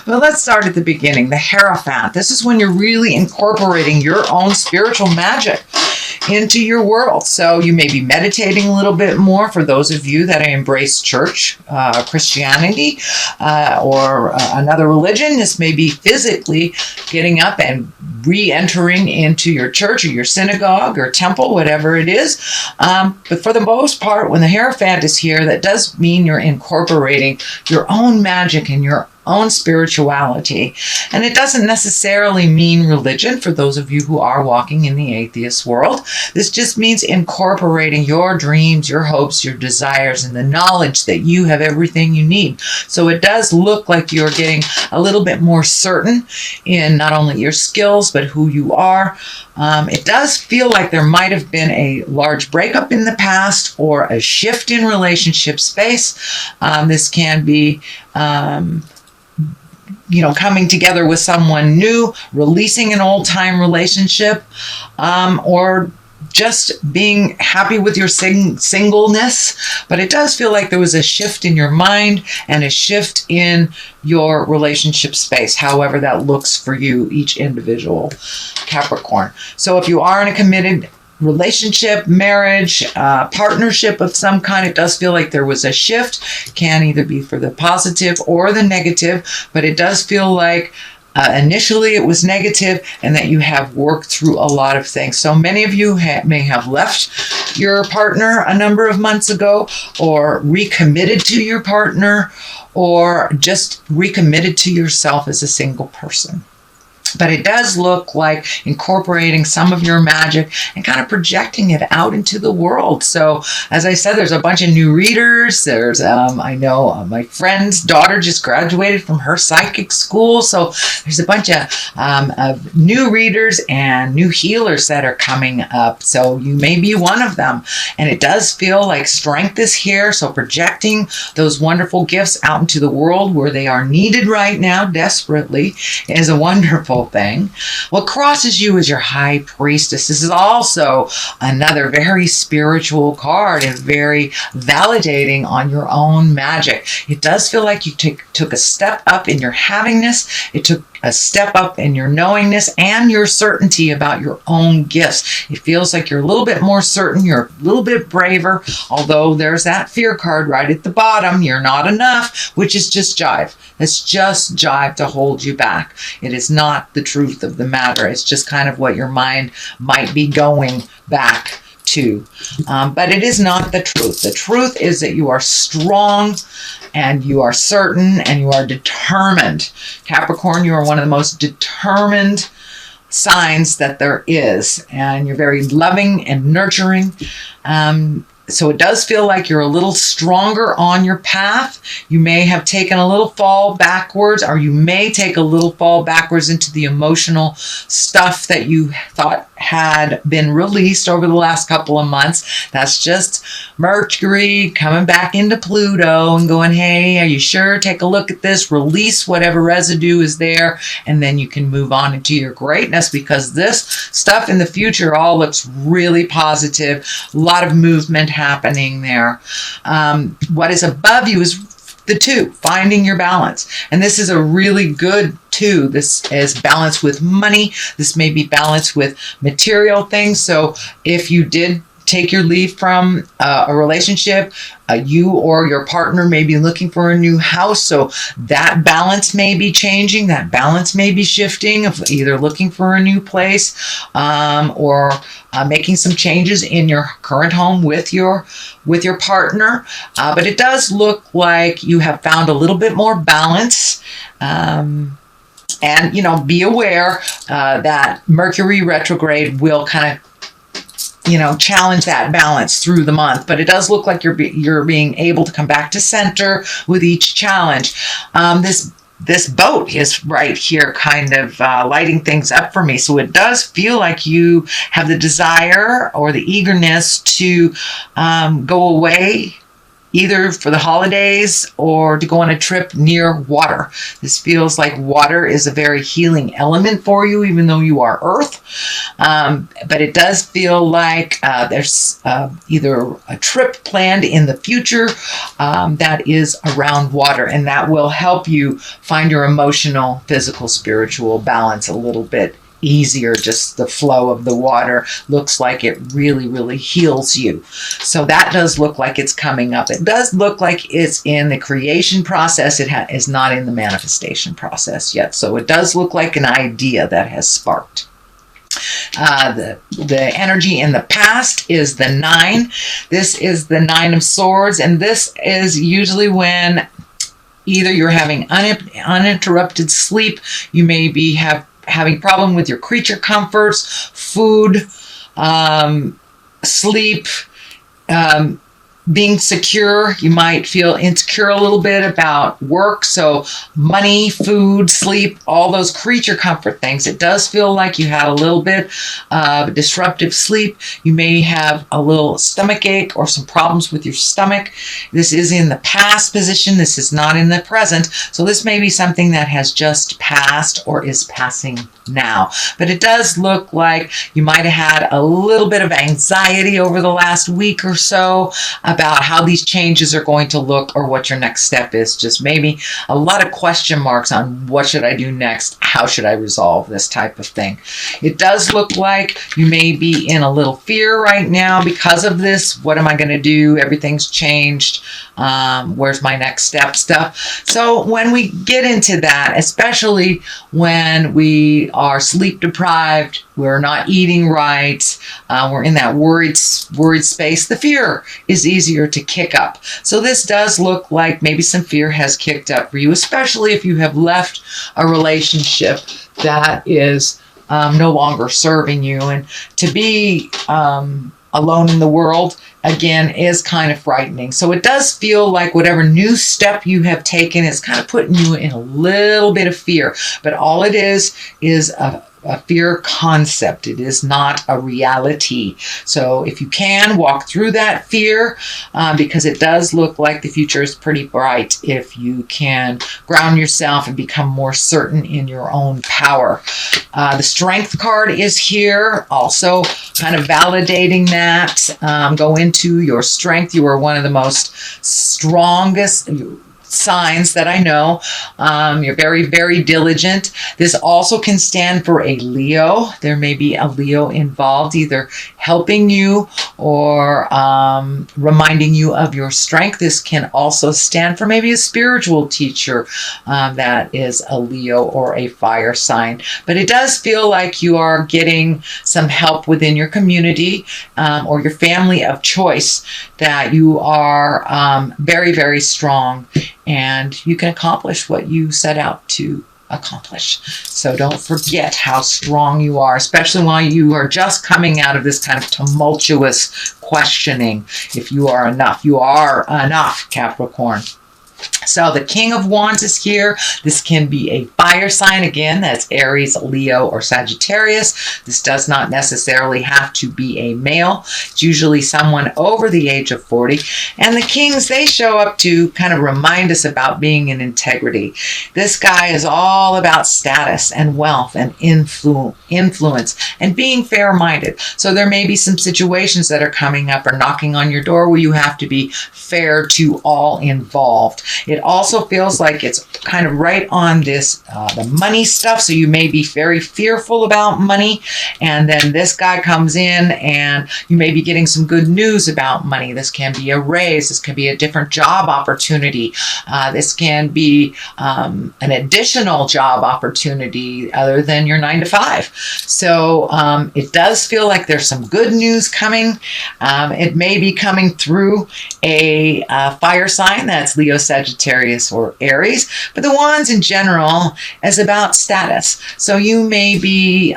But let's start at the beginning. The Hierophant. This is when you're really incorporating your own spiritual magic into your world. So you may be meditating a little bit more for those of you that embrace church, Christianity, or another religion. This may be physically getting up and re-entering into your church or your synagogue or temple, whatever it is. But for the most part, when the Hierophant is here, that does mean you're incorporating your own magic and your own spirituality. And it doesn't necessarily mean religion for those of you who are walking in the atheist world. This just means incorporating your dreams, your hopes, your desires, and the knowledge that you have everything you need. So it does look like you're getting a little bit more certain in not only your skills, but who you are. It does feel like there might have been a large breakup in the past or a shift in relationship space. This can be coming together with someone new, releasing an old-time relationship, or just being happy with your singleness. But it does feel like there was a shift in your mind and a shift in your relationship space, however that looks for you, each individual Capricorn. So if you are in a committed relationship, marriage, partnership of some kind, it does feel like there was a shift. Can either be for the positive or the negative, but it does feel like initially it was negative and that you have worked through a lot of things. So many of you may have left your partner a number of months ago, or recommitted to your partner, or just recommitted to yourself as a single person. But it does look like incorporating some of your magic and kind of projecting it out into the world. So, as I said, there's a bunch of new readers. There's, I know my friend's daughter just graduated from her psychic school. So there's a bunch of new readers and new healers that are coming up. So you may be one of them. And it does feel like strength is here. So projecting those wonderful gifts out into the world where they are needed right now desperately is a wonderful thing. What crosses you is your High Priestess. This is also another very spiritual card and very validating on your own magic. It does feel like you took a step up in your havingness. It took a step up in your knowingness and your certainty about your own gifts. It feels like you're a little bit more certain. You're a little bit braver, although there's that fear card right at the bottom. You're not enough, which is just jive. It's just jive to hold you back. It is not the truth of the matter. It's just kind of what your mind might be going back to. But it is not the truth. The truth is that you are strong and you are certain and you are determined. Capricorn, you are one of the most determined signs that there is. And you're very loving and nurturing. So it does feel like you're a little stronger on your path. You may have taken a little fall backwards, or you may take a little fall backwards into the emotional stuff that you thought had been released over the last couple of months. That's just Mercury coming back into Pluto and going, hey, are you sure? Take a look at this, release whatever residue is there, and then you can move on into your greatness, because this stuff in the future all looks really positive. A lot of movement happening there. What is above you is the 2, finding your balance. And this is a really good 2. This is balance with money. This may be balance with material things. So if you did take your leave from a relationship, you or your partner may be looking for a new house. So that balance may be changing. That balance may be shifting, of either looking for a new place or making some changes in your current home with your partner. But it does look like you have found a little bit more balance. And, be aware that Mercury retrograde will kind of challenge that balance through the month, but it does look like you're being able to come back to center with each challenge. This boat is right here kind of lighting things up for me. So it does feel like you have the desire or the eagerness to go away either for the holidays or to go on a trip near water. This feels like water is a very healing element for you, even though you are earth. But it does feel like there's either a trip planned in the future that is around water, and that will help you find your emotional, physical, spiritual balance a little bit easier. Just the flow of the water looks like it really, really heals you. So that does look like it's coming up. It does look like it's in the creation process. It is not in the manifestation process yet. So it does look like an idea that has sparked. The energy in the past is the 9. This is the 9 of Swords, and this is usually when either you're having uninterrupted sleep, you may be having problem with your creature comforts, food, sleep, being secure. You might feel insecure a little bit about work. So money, food, sleep, all those creature comfort things. It does feel like you had a little bit of disruptive sleep. You may have a little stomach ache or some problems with your stomach. This is in the past position. This is not in the present. So this may be something that has just passed or is passing now. But it does look like you might have had a little bit of anxiety over the last week or so about how these changes are going to look or what your next step is. Just maybe a lot of question marks on what should I do next? How should I resolve this type of thing? It does look like you may be in a little fear right now because of this. What am I going to do? Everything's changed. Where's my next step stuff? So when we get into that, especially when we are sleep deprived, we're not eating right, we're in that worried space, the fear is easier to kick up. So this does look like maybe some fear has kicked up for you, especially if you have left a relationship that is no longer serving you. And to be alone in the world, again, is kind of frightening. So it does feel like whatever new step you have taken is kind of putting you in a little bit of fear. But all it is a fear concept. It is not a reality. So if you can walk through that fear, because it does look like the future is pretty bright if you can ground yourself and become more certain in your own power. The Strength card is here, also kind of validating that. Go into your strength. You are one of the most strongest signs that I know. You're very, very diligent. This also can stand for a Leo. There may be a Leo involved, either helping you or reminding you of your strength. This can also stand for maybe a spiritual teacher that is a Leo or a fire sign. But it does feel like you are getting some help within your community or your family of choice, that you are very, very strong and you can accomplish what you set out to accomplish. So don't forget how strong you are, especially while you are just coming out of this kind of tumultuous questioning. If you are enough, you are enough, Capricorn. So the King of Wands is here. This can be a fire sign. Again, that's Aries, Leo, or Sagittarius. This does not necessarily have to be a male. It's usually someone over the age of 40. And the Kings, they show up to kind of remind us about being in integrity. This guy is all about status and wealth and influence and being fair-minded. So there may be some situations that are coming up or knocking on your door where you have to be fair to all involved. It also feels like it's kind of right on this, the money stuff. So you may be very fearful about money. And then this guy comes in and you may be getting some good news about money. This can be a raise. This can be a different job opportunity. This can be an additional job opportunity other than your 9 to 5. So it does feel like there's some good news coming. It may be coming through a fire sign. That's Leo, Sagittarius, or Aries. But the Wands in general is about status. So you may be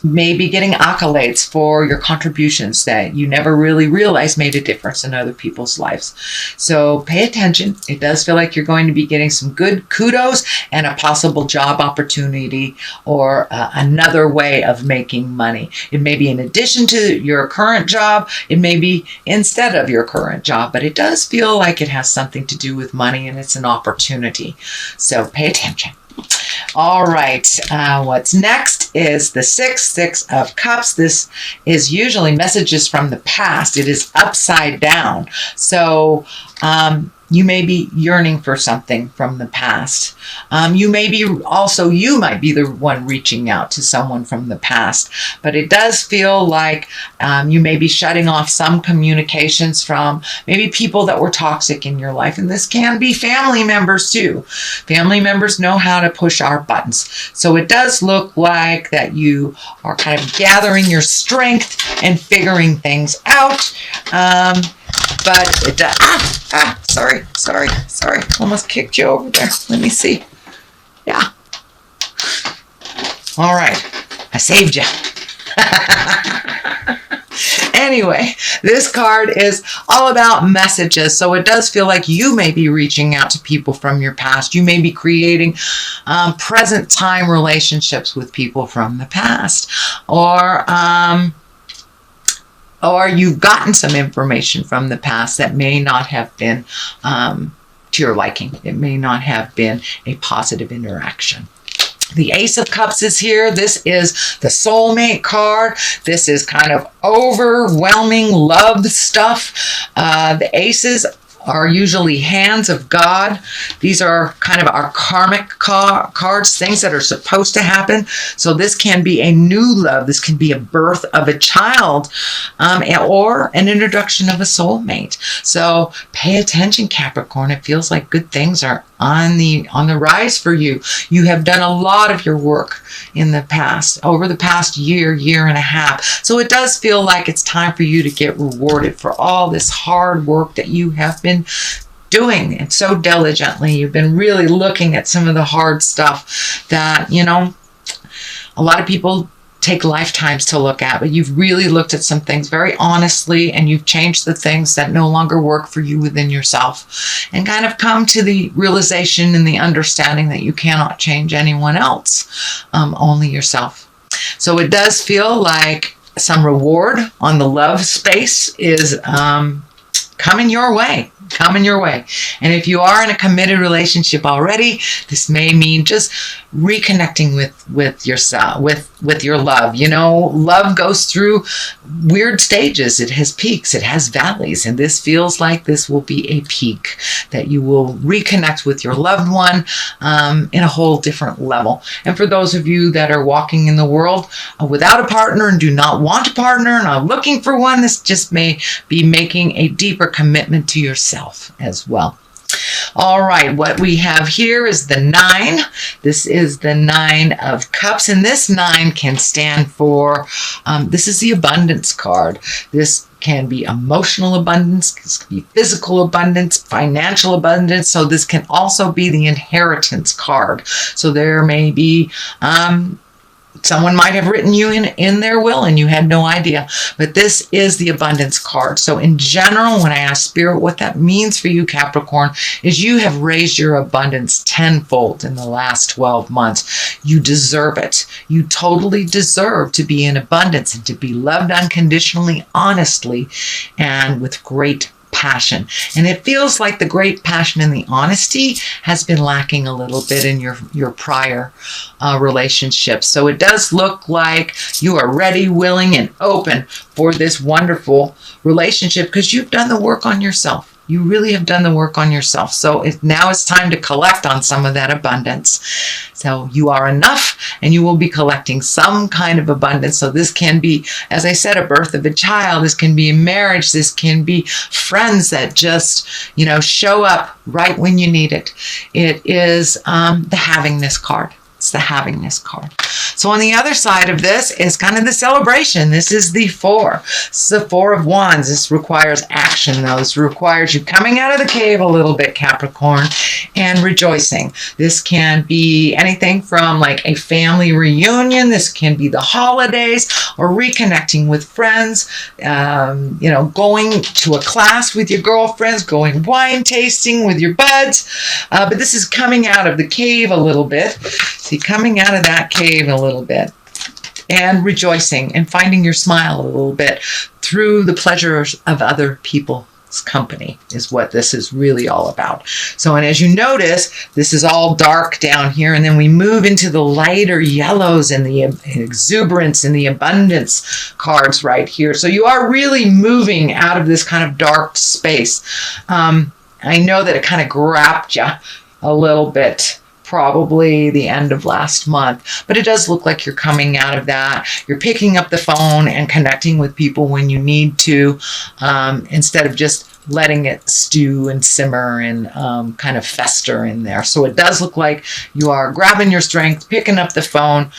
maybe getting accolades for your contributions that you never really realized made a difference in other people's lives. So pay attention. It does feel like you're going to be getting some good kudos and a possible job opportunity or another way of making money. It may be in addition to your current job. It may be instead of your current job, but it does feel like it has something to do with money and it's an opportunity. So pay attention. All right, what's next is the Six of Cups. This is usually messages from the past. It is upside down. So you may be yearning for something from the past. You might be the one reaching out to someone from the past. But it does feel like you may be shutting off some communications from maybe people that were toxic in your life. And this can be family members too. Family members know how to push our buttons. So it does look like that you are kind of gathering your strength and figuring things out. But it does. Sorry. Almost kicked you over there. Let me see. Yeah. All right. I saved you. Anyway, this card is all about messages. So it does feel like you may be reaching out to people from your past. You may be creating present time relationships with people from the past. Or you've gotten some information from the past that may not have been to your liking. It may not have been a positive interaction. The Ace of Cups is here. This is the soulmate card. This is kind of overwhelming love stuff. The aces are usually hands of God. These are kind of our karmic cards, things that are supposed to happen. So this can be a new love. This can be a birth of a child or an introduction of a soulmate. So pay attention, Capricorn. It feels like good things are on the rise for you. You have done a lot of your work in the past, over the past year and a half. So it does feel like it's time for you to get rewarded for all this hard work that you have been doing and so diligently. You've been really looking at some of the hard stuff that, a lot of people take lifetimes to look at, but you've really looked at some things very honestly, and you've changed the things that no longer work for you within yourself and kind of come to the realization and the understanding that you cannot change anyone else, only yourself. So it does feel like some reward on the love space is coming your way. And if you are in a committed relationship already, this may mean just reconnecting with yourself, with your love. Love goes through weird stages. It has peaks, it has valleys, and this feels like this will be a peak, that you will reconnect with your loved one in a whole different level. And for those of you that are walking in the world without a partner and do not want a partner and are looking for one, this just may be making a deeper commitment to yourself as well. All right, what we have here is the 9. This is the 9 of Cups, and this 9 can stand for, this is the abundance card. This can be emotional abundance, this can be physical abundance, financial abundance. So this can also be the inheritance card. So there may be, someone might have written you in their will and you had no idea, but this is the abundance card. So in general, when I ask Spirit what that means for you, Capricorn, is you have raised your abundance tenfold in the last 12 months. You deserve it. You totally deserve to be in abundance and to be loved unconditionally, honestly, and with great passion. And it feels like the great passion and the honesty has been lacking a little bit in your prior relationships. So it does look like you are ready, willing, and open for this wonderful relationship because you've done the work on yourself. You really have done the work on yourself. So now it's time to collect on some of that abundance. So you are enough and you will be collecting some kind of abundance. So this can be, as I said, a birth of a child. This can be a marriage. This can be friends that just, show up right when you need it. It is the havingness card. It's the havingness card. So on the other side of this is kind of the celebration. This is the 4. This is the 4 of Wands. This requires action, though. This requires you coming out of the cave a little bit, Capricorn, and rejoicing. This can be anything from like a family reunion. This can be the holidays or reconnecting with friends, going to a class with your girlfriends, going wine tasting with your buds. But this is coming out of the cave a little bit. See, coming out of that cave a little bit and rejoicing and finding your smile a little bit through the pleasures of other people's company is what this is really all about. So, and as you notice, this is all dark down here, and then we move into the lighter yellows and the exuberance and the abundance cards right here. So you are really moving out of this kind of dark space. I know that it kind of grabbed you a little bit, probably the end of last month, but it does look like you're coming out of that. You're picking up the phone and connecting with people when you need to, instead of just letting it stew and simmer and kind of fester in there. So it does look like you are grabbing your strength, picking up the phone,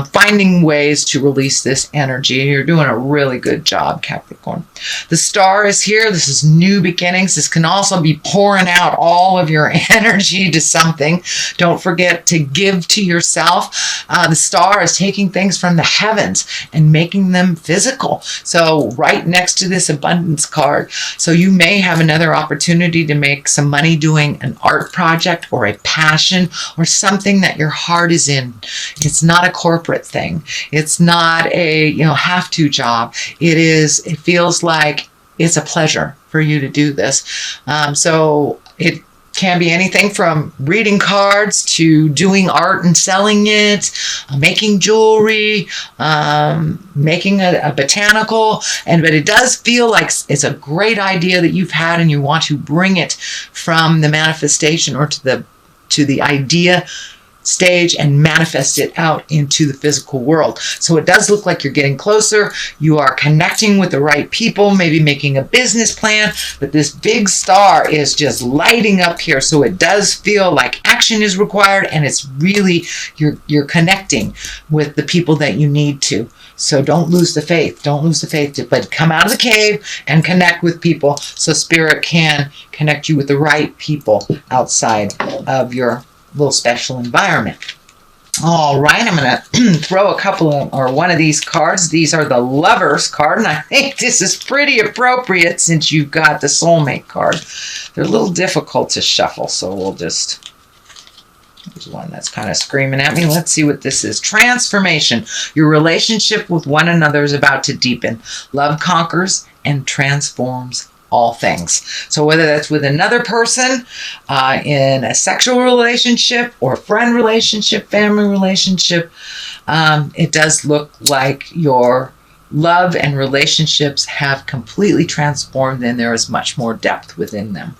finding ways to release this energy. You're doing a really good job, Capricorn. The star is here. This is new beginnings. This can also be pouring out all of your energy to something. Don't forget to give to yourself. The star is taking things from the heavens and making them physical. So right next to this abundance card. So you may have another opportunity to make some money doing an art project or a passion or something that your heart is in. It's not a corporate thing. It's not a have to job. It feels like it's a pleasure for you to do this. So it can be anything from reading cards to doing art and selling it, making jewelry, making a botanical, but it does feel like it's a great idea that you've had and you want to bring it from the manifestation or to the idea stage and manifest it out into the physical world. So it does look like you're getting closer. You are connecting with the right people, maybe making a business plan, but this big star is just lighting up here. So it does feel like action is required, and it's really, you're connecting with the people that you need to. So don't lose the faith. Don't lose the faith, but come out of the cave and connect with people so Spirit can connect you with the right people outside of your little special environment. All right, I'm going to throw a couple of, or one of these cards. These are the Lovers card, and I think this is pretty appropriate since you've got the Soulmate card. They're a little difficult to shuffle, so we'll just, there's one that's kind of screaming at me. Let's see what this is. Transformation. Your relationship with one another is about to deepen. Love conquers and transforms all things. So whether that's with another person, in a sexual relationship or friend relationship, family relationship, it does look like your love and relationships have completely transformed and there is much more depth within them.